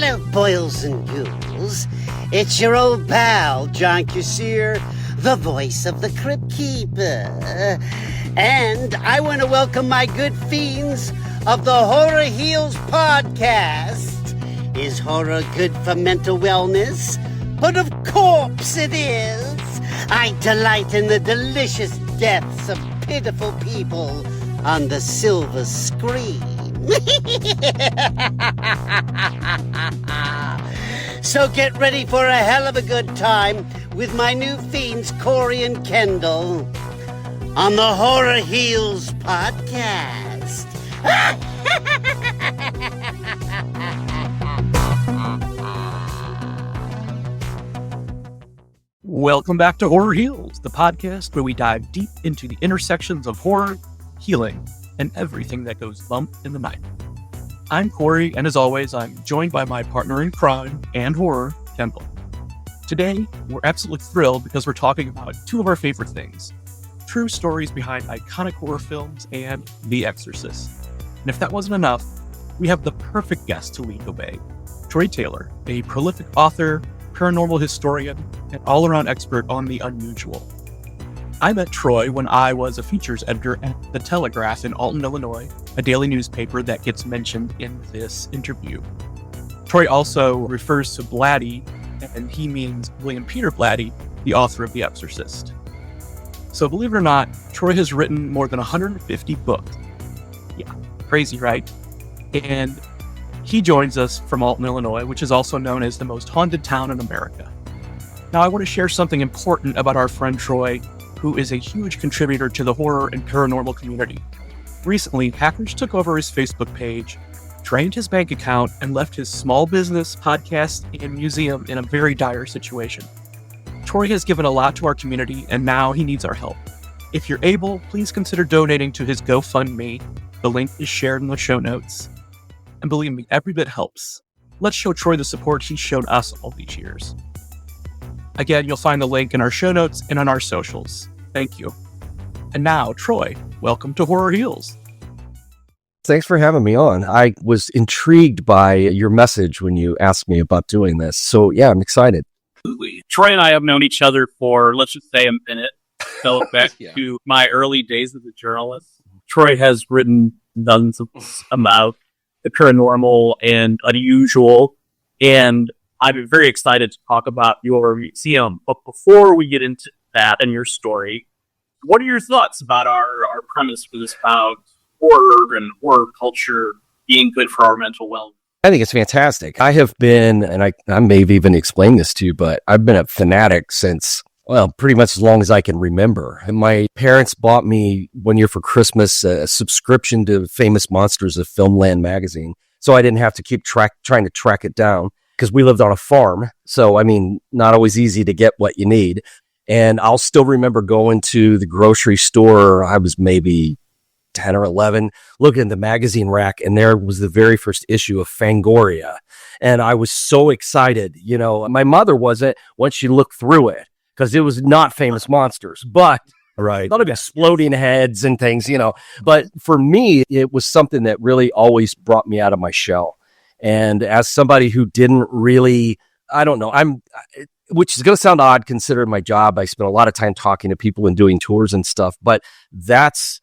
Well, boils and ghouls, it's your old pal, John Kassir, the voice of the Crypt Keeper. And I want to welcome my good fiends of the Horror Heals podcast. Is horror good for mental wellness? But of course it is. I delight in the delicious deaths of pitiful people on the silver screen. So get ready for a hell of a good time with my new fiends, Corey and Kendall, on the Horror Heals podcast. Welcome back to Horror Heals, the podcast where we dive deep into the intersections of horror, healing, and everything that goes bump in the night. I'm Corey, and as always, I'm joined by my partner in crime and horror, Kendall. Today, we're absolutely thrilled because we're talking about two of our favorite things: true stories behind iconic horror films and The Exorcist. And if that wasn't enough, we have the perfect guest to lead the way: Troy Taylor, a prolific author, paranormal historian, and all-around expert on the unusual. I met Troy when I was a features editor at The Telegraph in Alton, Illinois, a daily newspaper that gets mentioned in this interview. Troy also refers to Blatty, and he means William Peter Blatty, the author of The Exorcist. So believe it or not, Troy has written more than 150 books. Yeah, crazy, right? And he joins us from Alton, Illinois, which is also known as the most haunted town in America. Now, I want to share something important about our friend Troy, who is a huge contributor to the horror and paranormal community. Recently, hackers took over his Facebook page, drained his bank account, and left his small business, podcast, and museum in a very dire situation. Troy has given a lot to our community, and now he needs our help. If you're able, please consider donating to his GoFundMe. The link is shared in the show notes. And believe me, every bit helps. Let's show Troy the support he's shown us all these years. Again, you'll find the link in our show notes and on our socials. Thank you. And now, Troy, welcome to Horror Heals. Thanks for having me on. I was intrigued by your message when you asked me about doing this. So yeah, I'm excited. Absolutely. Troy and I have known each other for, let's just say, a minute. Go back to my early days as a journalist. Troy has written dozens of books about the paranormal and unusual, and I'm very excited to talk about your museum. But before we get into that and your story, what are your thoughts about our premise for this, about horror and horror culture being good for our mental wellness? I think it's fantastic. I have been, and I may have even explained this to you, but I've been a fanatic since, well, pretty much as long as I can remember. And my parents bought me one year for Christmas a subscription to Famous Monsters of Filmland magazine, so I didn't have to keep trying to track it down, because we lived on a farm. So, I mean, not always easy to get what you need. And I'll still remember going to the grocery store. I was maybe 10 or 11, looking at the magazine rack, and there was the very first issue of Fangoria. And I was so excited. You know, my mother wasn't once she looked through it, because it was not Famous Monsters, but right, a lot of exploding heads and things, you know. But for me, it was something that really always brought me out of my shell. And as somebody who didn't really, I don't know, which is going to sound odd considering my job. I spent a lot of time talking to people and doing tours and stuff, but that's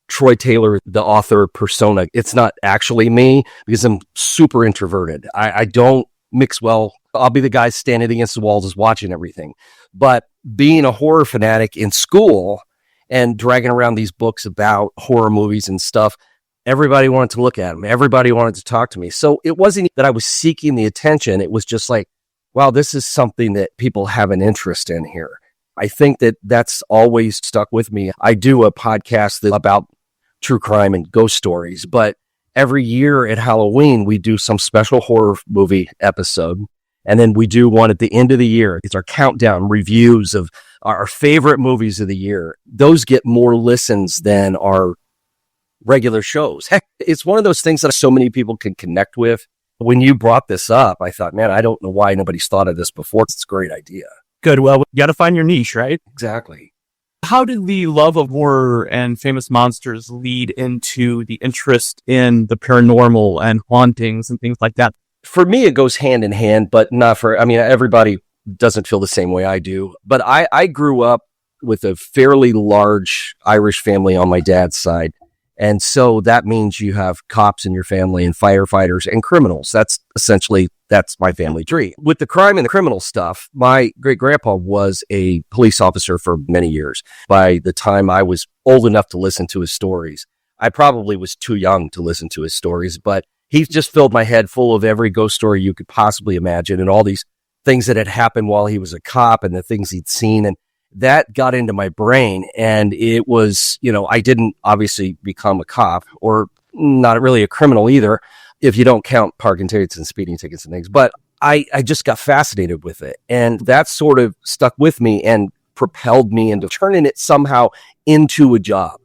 Troy Taylor, the author persona. It's not actually me, because I'm super introverted. I don't mix well. I'll be the guy standing against the walls just watching everything. But being a horror fanatic in school and dragging around these books about horror movies and stuff, everybody wanted to look at them. Everybody wanted to talk to me. So it wasn't that I was seeking the attention. It was just like, wow, this is something that people have an interest in here. I think that that's always stuck with me. I do a podcast about true crime and ghost stories, but every year at Halloween, we do some special horror movie episode. And then we do one at the end of the year. It's our countdown reviews of our favorite movies of the year. Those get more listens than our regular shows. Heck, it's one of those things that so many people can connect with. When you brought this up, I thought, man, I don't know why nobody's thought of this before. It's a great idea. Good. Well, you got to find your niche, right? Exactly. How did the love of horror and famous monsters lead into the interest in the paranormal and hauntings and things like that? for me, it goes hand in hand, but not for, I mean, everybody doesn't feel the same way I do. But I grew up with a fairly large Irish family on my dad's side. And so that means you have cops in your family and firefighters and criminals. That's my family tree. With the crime and the criminal stuff, my great grandpa was a police officer for many years. By the time I was old enough to listen to his stories, I probably was too young to listen to his stories, but he just filled my head full of every ghost story you could possibly imagine and all these things that had happened while he was a cop and the things he'd seen. And that got into my brain. And it was, I didn't obviously become a cop or not really a criminal either, if you don't count parking tickets and speeding tickets and things. But I just got fascinated with it. And that sort of stuck with me and propelled me into turning it somehow into a job.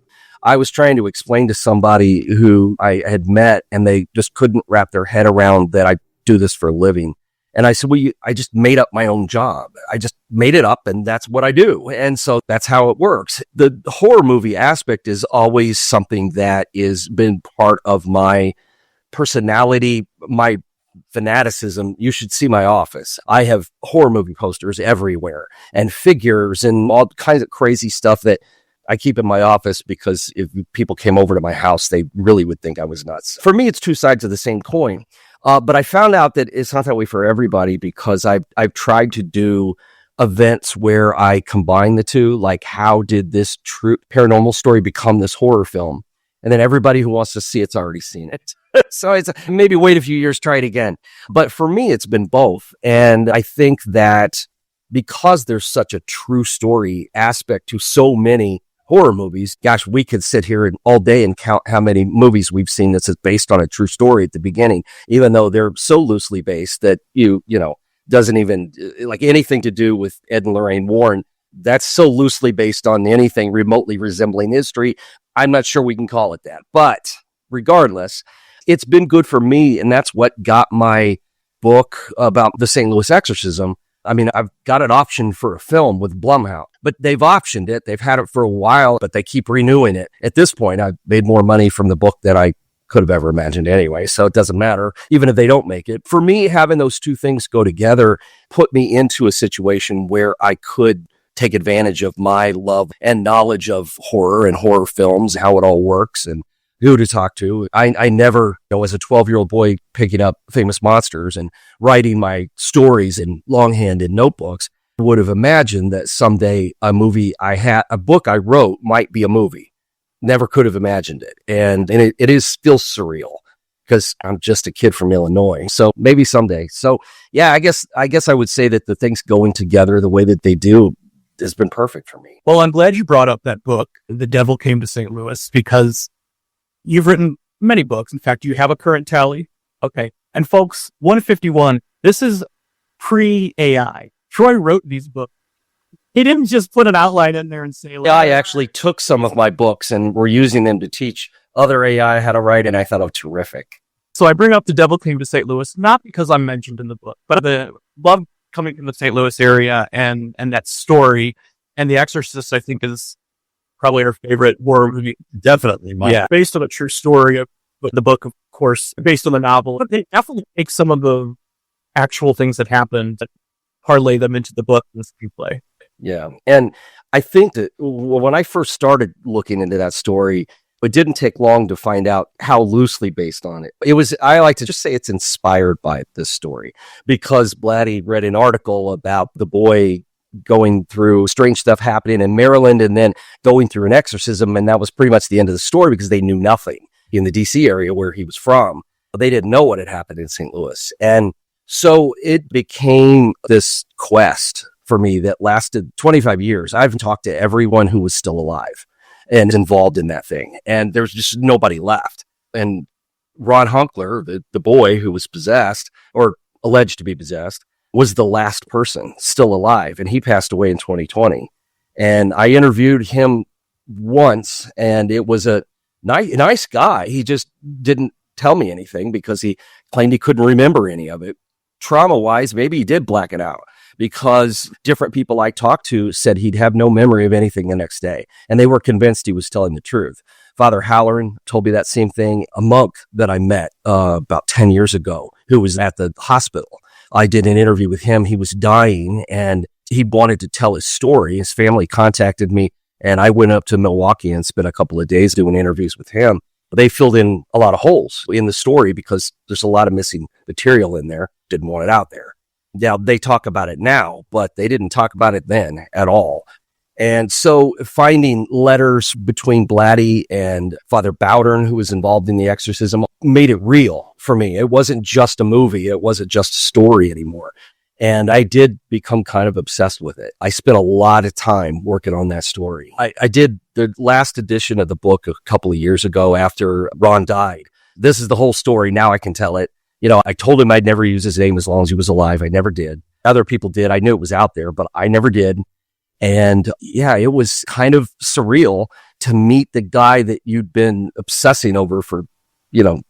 I was trying to explain to somebody who I had met and they just couldn't wrap their head around that I do this for a living. And I said, I just made up my own job. I just made it up and that's what I do. And so that's how it works. The horror movie aspect is always something that has been part of my personality, my fanaticism. You should see my office. I have horror movie posters everywhere and figures and all kinds of crazy stuff that I keep in my office because if people came over to my house, they really would think I was nuts. For me, it's two sides of the same coin. But I found out that it's not that way for everybody because I've tried to do events where I combine the two, like how did this true paranormal story become this horror film? And then everybody who wants to see it's already seen it. So it's maybe wait a few years, try it again. But for me, it's been both. And I think that because there's such a true story aspect to so many horror movies, gosh, we could sit here all day and count how many movies we've seen that's based on a true story at the beginning, even though they're so loosely based that doesn't even like anything to do with Ed and Lorraine Warren. That's so loosely based on anything remotely resembling history. I'm not sure we can call it that, but regardless, it's been good for me. And that's what got my book about the St. Louis exorcism. I mean, I've got it optioned for a film with Blumhouse, but they've optioned it. They've had it for a while, but they keep renewing it. At this point, I've made more money from the book than I could have ever imagined anyway. So it doesn't matter, even if they don't make it. For me, having those two things go together put me into a situation where I could take advantage of my love and knowledge of horror and horror films, how it all works and who to talk to. I never, as a 12-year-old boy picking up Famous Monsters and writing my stories in longhand in notebooks, would have imagined that someday a book I wrote might be a movie. Never could have imagined it. And it is still surreal because I'm just a kid from Illinois. So maybe someday. So yeah, I guess I would say that the things going together the way that they do has been perfect for me. Well, I'm glad you brought up that book, The Devil Came to St. Louis, because you've written many books. In fact, you have a current tally. Okay. And folks, 151, this is pre-AI. Troy wrote these books. He didn't just put an outline in there and say, yeah, I actually took some of my books and we're using them to teach other AI how to write. And I thought, oh, terrific. So I bring up The Devil Came to St. Louis, not because I'm mentioned in the book, but the love coming from the St. Louis area and that story. And The Exorcist, I think, is probably our favorite horror movie. Definitely. Yeah. Based on a true story of the book, of course, based on the novel. But they definitely take some of the actual things that happened that parlay them into the book and the screenplay. Yeah. And I think that when I first started looking into that story, it didn't take long to find out how loosely based on it. I like to just say it's inspired by this story because Blatty read an article about the boy going through strange stuff happening in Maryland and then going through an exorcism. And that was pretty much the end of the story because they knew nothing in the DC area where he was from. They didn't know what had happened in St. Louis. And so it became this quest for me that lasted 25 years. I've talked to everyone who was still alive and involved in that thing. And there was just nobody left. And Ron Hunkler, the boy who was possessed or alleged to be possessed, was the last person still alive. And he passed away in 2020. And I interviewed him once and it was a nice guy. He just didn't tell me anything because he claimed he couldn't remember any of it. Trauma-wise, maybe he did black it out. because different people I talked to said he'd have no memory of anything the next day. And they were convinced he was telling the truth. Father Halloran told me that same thing. A monk that I met about 10 years ago who was at the hospital. I did an interview with him. He was dying and he wanted to tell his story. His family contacted me and I went up to Milwaukee and spent a couple of days doing interviews with him. They filled in a lot of holes in the story because there's a lot of missing material in there. Didn't want it out there. Now, they talk about it now, but they didn't talk about it then at all. And so finding letters between Blatty and Father Bowdern, who was involved in the exorcism, made it real for me. It wasn't just a movie. It wasn't just a story anymore. And I did become kind of obsessed with it. I spent a lot of time working on that story. I did the last edition of the book a couple of years ago after Ron died. This is the whole story. Now I can tell it. You know, I told him I'd never use his name as long as he was alive. I never did. Other people did. I knew it was out there, but I never did. And yeah, it was kind of surreal to meet the guy that you'd been obsessing over for,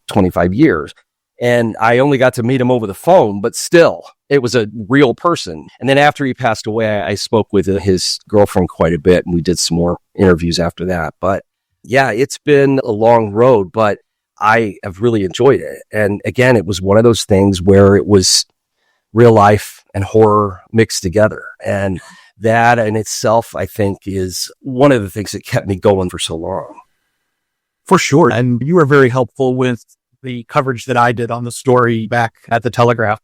25 years. And I only got to meet him over the phone, but still, it was a real person. And then after he passed away, I spoke with his girlfriend quite a bit, and we did some more interviews after that. But yeah, it's been a long road, but I have really enjoyed it. And again, it was one of those things where it was real life and horror mixed together. And that in itself, I think, is one of the things that kept me going for so long. For sure. And you were very helpful with the coverage that I did on the story back at the Telegraph.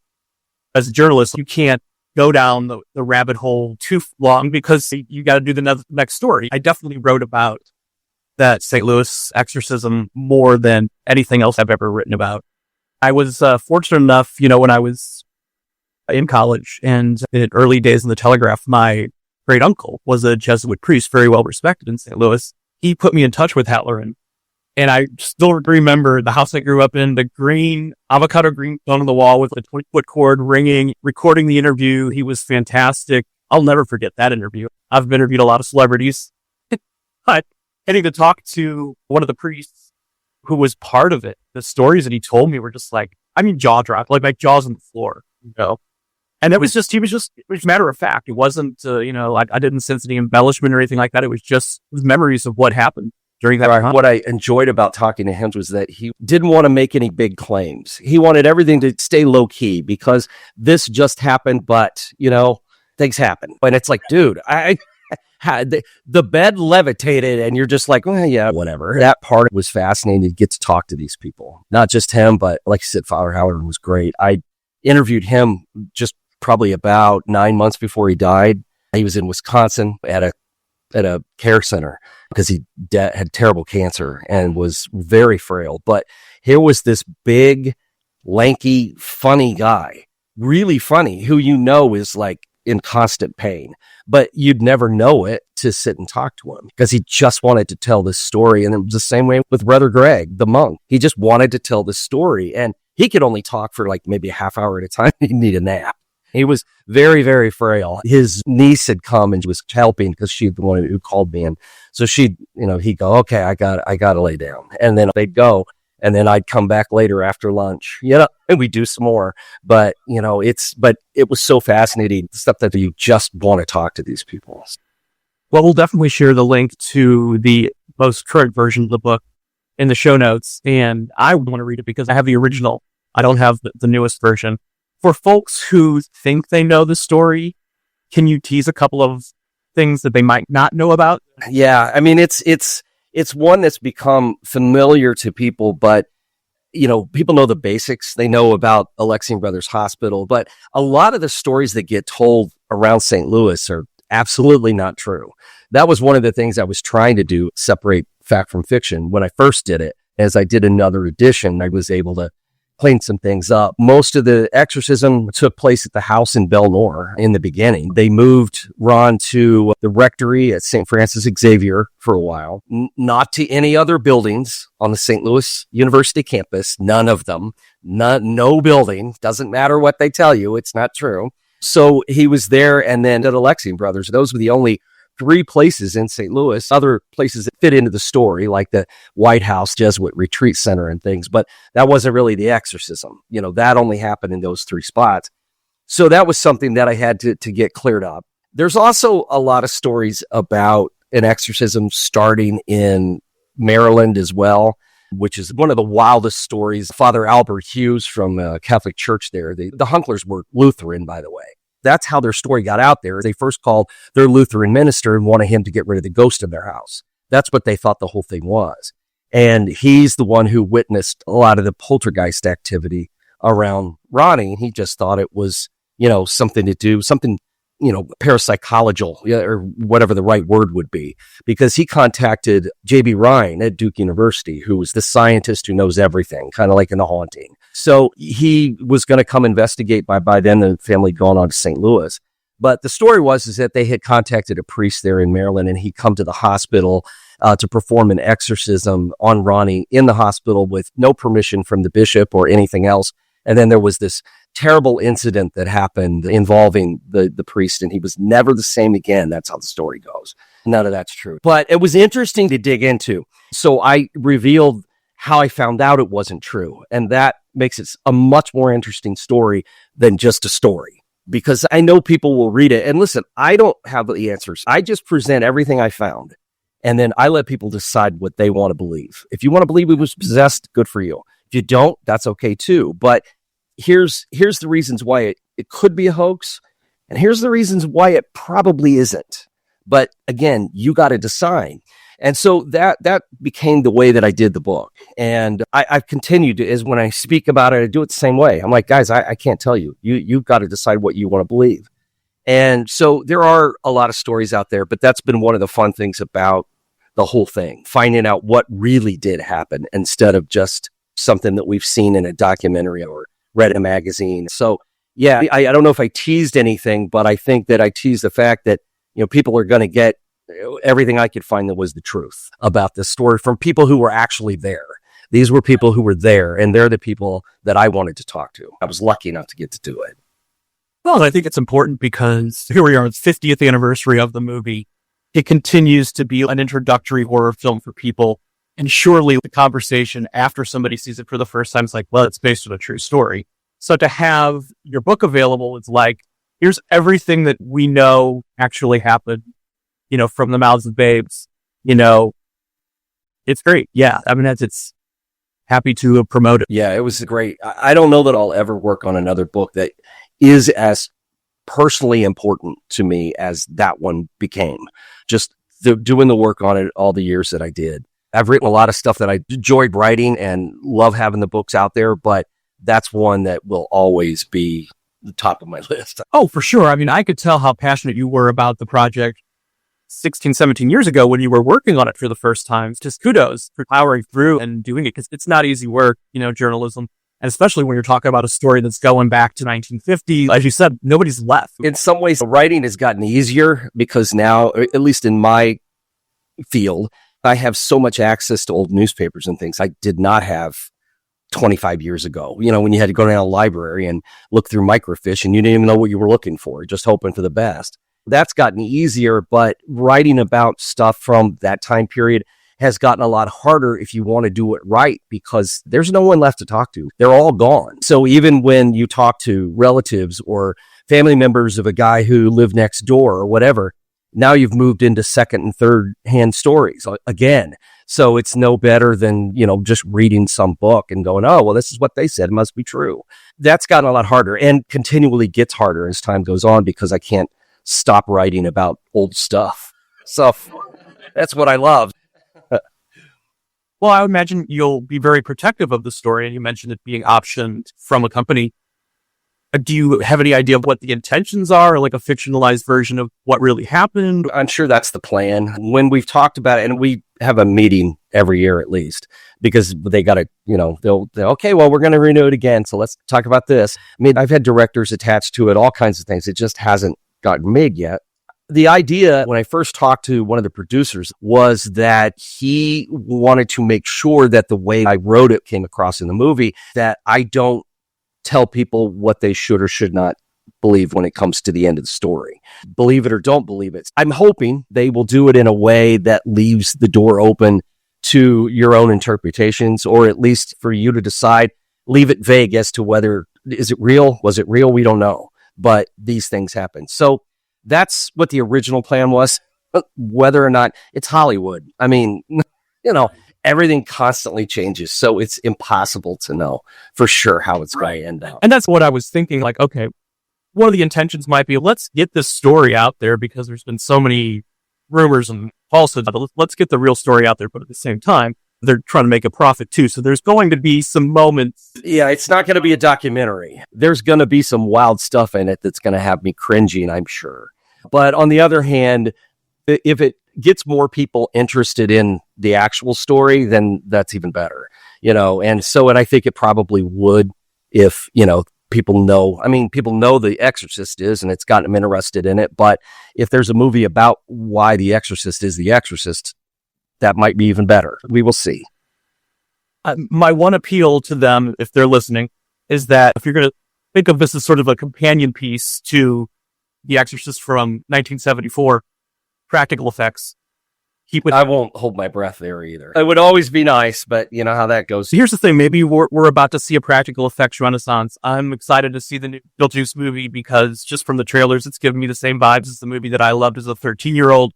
As a journalist, you can't go down the rabbit hole too long because you got to do the next story. I definitely wrote about that St. Louis exorcism more than anything else I've ever written about. I was fortunate enough, when I was in college and in early days in the Telegraph, my great uncle was a Jesuit priest, very well respected in St. Louis. He put me in touch with Halloran. And I still remember the house I grew up in, the avocado green phone on the wall with a 20-foot cord ringing, recording the interview. He was fantastic. I'll never forget that interview. I've interviewed a lot of celebrities, but getting to talk to one of the priests who was part of it, the stories that he told me were just jaw dropped, like my jaw's on the floor, And it was matter of fact. It wasn't, I didn't sense any embellishment or anything like that. It was just memories of what happened during that time. What I enjoyed about talking to him was that he didn't want to make any big claims. He wanted everything to stay low key because this just happened, but things happen. And it's like, dude, I had the bed levitated and you're just like, well, yeah, whatever. That part was fascinating to get to talk to these people, not just him, but like you said, Father Howard was great. I interviewed him just probably about 9 months before he died. He was in Wisconsin at a care center because he had terrible cancer and was very frail. But here was this big, lanky, funny guy, really funny, who is like in constant pain, but you'd never know it to sit and talk to him because he just wanted to tell this story. And it was the same way with Brother Greg, the monk. He just wanted to tell this story and he could only talk for like maybe a half hour at a time. He'd need a nap. He was very, very frail. His niece had come and was helping because she's the one who called me. And so he'd go, okay, I got to lay down. And then they'd go. And then I'd come back later after lunch, and we'd do some more. But, it was so fascinating, stuff that you just want to talk to these people. Well, we'll definitely share the link to the most current version of the book in the show notes. And I want to read it because I have the original. I don't have the newest version. For folks who think they know the story, can you tease a couple of things that they might not know about? Yeah, I mean, it's one that's become familiar to people, but people know the basics. They know about Alexian Brothers Hospital, but a lot of the stories that get told around St. Louis are absolutely not true. That was one of the things I was trying to do, separate fact from fiction. When I first did it, as I did another edition, I was able to clean some things up. Most of the exorcism took place at the house in Belnor in the beginning. They moved Ron to the rectory at St. Francis Xavier for a while, not to any other buildings on the St. Louis University campus. None of them. No building. Doesn't matter what they tell you. It's not true. So he was there, and then at Alexian Brothers. Those were the only 3 places in St. Louis, other places that fit into the story, like the White House Jesuit Retreat Center and things. But that wasn't really the exorcism. That only happened in those 3 spots. So that was something that I had to get cleared up. There's also a lot of stories about an exorcism starting in Maryland as well, which is one of the wildest stories. Father Albert Hughes from Catholic Church there, the Hunklers were Lutheran, by the way. That's how their story got out there. They first called their Lutheran minister and wanted him to get rid of the ghost in their house. That's what they thought the whole thing was. And he's the one who witnessed a lot of the poltergeist activity around Ronnie. He just thought it was, something to do, something, parapsychological, or whatever the right word would be, because he contacted J.B. Ryan at Duke University, who was the scientist who knows everything, kind of like in The Haunting. So he was going to come investigate. By then the family had gone on to St. Louis. But the story was that they had contacted a priest there in Maryland, and he'd come to the hospital to perform an exorcism on Ronnie in the hospital with no permission from the bishop or anything else. And then there was this terrible incident that happened involving the priest, and he was never the same again. That's how the story goes. None of that's true. But it was interesting to dig into. So I revealed how I found out it wasn't true. And that makes it a much more interesting story than just a story, because I know people will read it. And listen, I don't have the answers. I just present everything I found. And then I let people decide what they want to believe. If you want to believe it was possessed, good for you. If you don't, that's okay too. But here's the reasons why it could be a hoax. And here's the reasons why it probably isn't. But again, you got to decide. And so that became the way that I did the book. And I've continued to, is when I speak about it, I do it the same way. I'm like, guys, I can't tell you. You've got to decide what you want to believe. And so there are a lot of stories out there, but that's been one of the fun things about the whole thing, finding out what really did happen instead of just something that we've seen in a documentary or read in a magazine. So yeah, I don't know if I teased anything, but I think that I teased the fact that, people are going to get everything I could find that was the truth about this story from people who were actually there. These were people who were there, and they're the people that I wanted to talk to. I was lucky enough to get to do it. Well, I think it's important because here we are, the 50th anniversary of the movie. It continues to be an introductory horror film for people. And surely the conversation after somebody sees it for the first time is like, well, it's based on a true story. So to have your book available, it's like, here's everything that we know actually happened, from the mouths of babes, it's great. Yeah. I mean, it's happy to promote it. Yeah, it was great. I don't know that I'll ever work on another book that is as personally important to me as that one became. Just doing the work on it all the years that I did. I've written a lot of stuff that I enjoyed writing and love having the books out there, but that's one that will always be the top of my list. Oh, for sure. I mean, I could tell how passionate you were about the project 16, 17 years ago when you were working on it for the first time. Just kudos for powering through and doing it, because it's not easy work, journalism. And especially when you're talking about a story that's going back to 1950, as you said, nobody's left. In some ways, writing has gotten easier because now, at least in my field, I have so much access to old newspapers and things I did not have 25 years ago. When you had to go down a library and look through microfiche and you didn't even know what you were looking for, just hoping for the best. That's gotten easier, but writing about stuff from that time period has gotten a lot harder if you want to do it right, because there's no one left to talk to. They're all gone. So even when you talk to relatives or family members of a guy who lived next door or whatever, now you've moved into second and third hand stories again. So it's no better than, just reading some book and going, oh, well, this is what they said. It must be true. That's gotten a lot harder and continually gets harder as time goes on, because I can't stop writing about old stuff. So that's what I love. Well, I would imagine you'll be very protective of the story. And you mentioned it being optioned from a company. Do you have any idea of what the intentions are, or like a fictionalized version of what really happened? I'm sure that's the plan. When we've talked about it, and we have a meeting every year at least, because they got to, they'll okay, well, we're going to renew it again. So let's talk about this. I mean, I've had directors attached to it, all kinds of things. It just hasn't gotten made yet. The idea, when I first talked to one of the producers, was that he wanted to make sure that the way I wrote it came across in the movie, that I don't tell people what they should or should not believe when it comes to the end of the story. Believe it or don't believe it. I'm hoping they will do it in a way that leaves the door open to your own interpretations, or at least for you to decide, leave it vague as to whether, is it real? Was it real? We don't know. but these things happen. So that's what the original plan was. Whether or not it's Hollywood, I mean, everything constantly changes, so it's impossible to know for sure how it's going to end up. And that's what I was thinking, like, okay, one of the intentions might be, let's get this story out there because there's been so many rumors and falsehoods. Let's get the real story out there, but at the same time, they're trying to make a profit too. So there's going to be some moments. Yeah, it's not going to be a documentary. There's going to be some wild stuff in it that's going to have me cringing, I'm sure. But on the other hand, if it gets more people interested in the actual story, then that's even better, and I think it probably would if, people know The Exorcist is, and it's gotten them interested in it. But if there's a movie about why The Exorcist is The Exorcist, that might be even better. We will see. My one appeal to them, if they're listening, is that if you're going to think of this as sort of a companion piece to The Exorcist from 1974, practical effects. I won't hold my breath there either. It would always be nice, but you know how that goes. So here's the thing. Maybe we're about to see a practical effects renaissance. I'm excited to see the new Beetlejuice movie because just from the trailers, it's giving me the same vibes as the movie that I loved as a 13-year-old.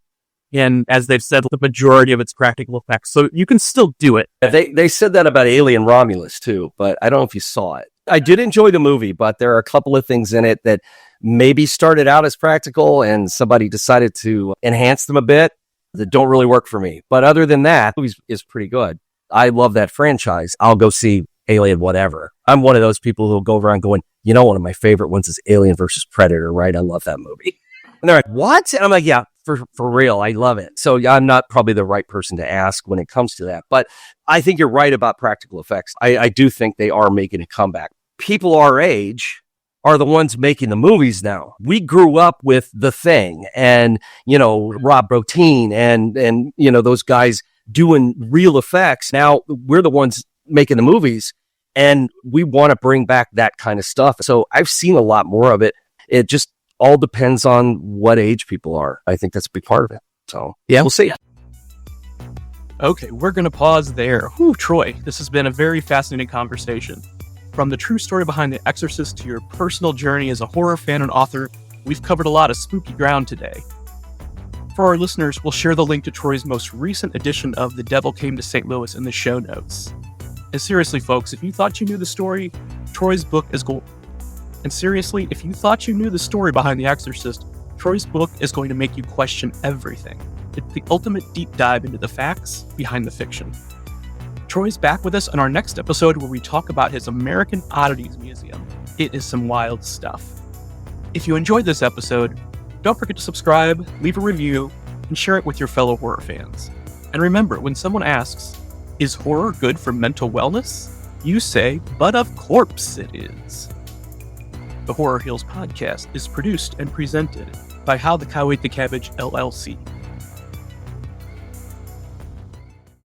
And as they've said, the majority of it's practical effects. So you can still do it. They said that about Alien Romulus too, but I don't know if you saw it. I did enjoy the movie, but there are a couple of things in it that maybe started out as practical and somebody decided to enhance them a bit that don't really work for me. But other than that, the movie is pretty good. I love that franchise. I'll go see Alien whatever. I'm one of those people who'll go around going, one of my favorite ones is Alien versus Predator, right? I love that movie. And they're like, what? And I'm like, yeah, for real. I love it. So I'm not probably the right person to ask when it comes to that. But I think you're right about practical effects. I do think they are making a comeback. People our age are the ones making the movies now. We grew up with The Thing and, Rob Bottin and those guys doing real effects. Now we're the ones making the movies and we want to bring back that kind of stuff. So I've seen a lot more of it. It just all depends on what age people are. I think that's a big part of it. So yeah, we'll see. Okay, we're going to pause there. Whew, Troy, this has been a very fascinating conversation. From the true story behind The Exorcist to your personal journey as a horror fan and author, we've covered a lot of spooky ground today. For our listeners, we'll share the link to Troy's most recent edition of The Devil Came to St. Louis in the show notes. And seriously, folks, if you thought you knew the story, Troy's book is gold. And seriously, if you thought you knew the story behind The Exorcist, Troy's book is going to make you question everything. It's the ultimate deep dive into the facts behind the fiction. Troy's back with us on our next episode where we talk about his American Oddities Museum. It is some wild stuff. If you enjoyed this episode, don't forget to subscribe, leave a review, and share it with your fellow horror fans. And remember, when someone asks, is horror good for mental wellness? You say, but of course it is. The Horror Heals podcast is produced and presented by How the Cow Ate the Cabbage, LLC.